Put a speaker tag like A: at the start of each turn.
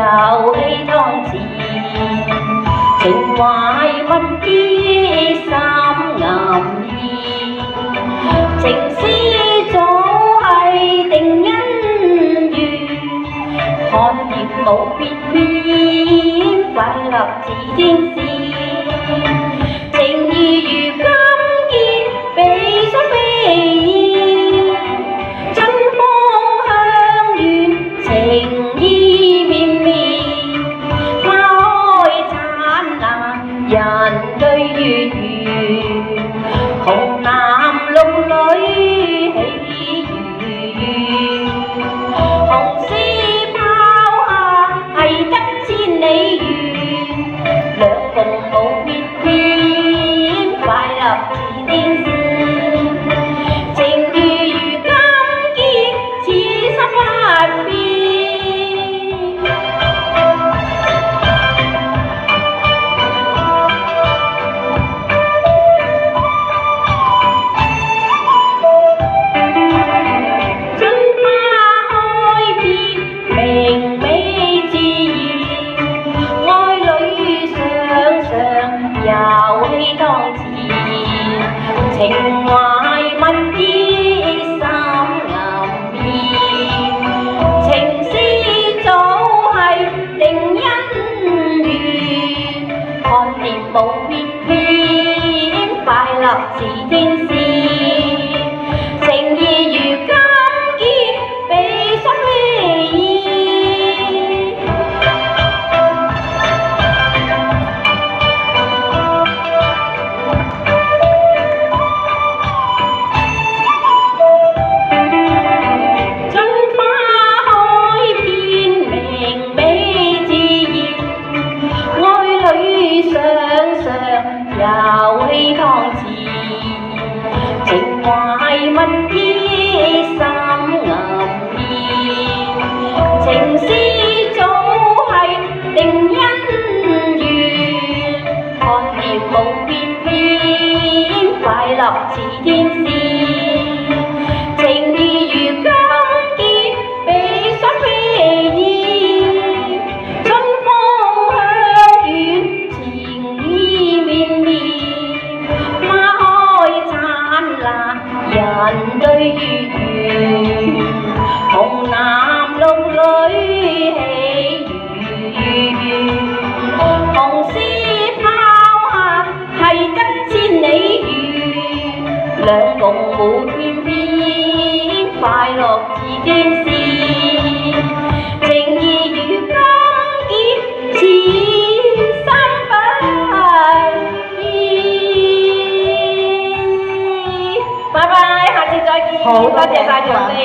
A: 遊戲當前，情懷蜜意三暗意，情絲早係定姻緣，看葉無別片，快樂似天使。情義如金結，比心比意，春風香遠，情意綿綿，花開燦爛，人對月圓，紅男綠女喜愉，紅絲拋下繫得千里遠，兩共無別片，快樂似天使。情義如金結，此心不變。春花開遍，明媚自然，愛侶上上，遊戲當前，情懷蜜意三暗意，情絲早係定姻緣，看葉無別片，快樂似天使。情義如金結，比心比意。春花開遍，明媚自然，愛侶上上，遊戲當前，情懷蜜意三暗意，情絲早係定姻緣，看葉無別片，快樂似天使。情義如金結，比心比意，春風香遠，情意綿綿，花開燦爛，人對月圓，紅男綠女喜愉，紅絲拋下繫得千里遠，兩共無別片，快樂似天使。情義如金結，此心不變。拜拜，下次再見。
B: 好，
A: 多謝晒掌聲。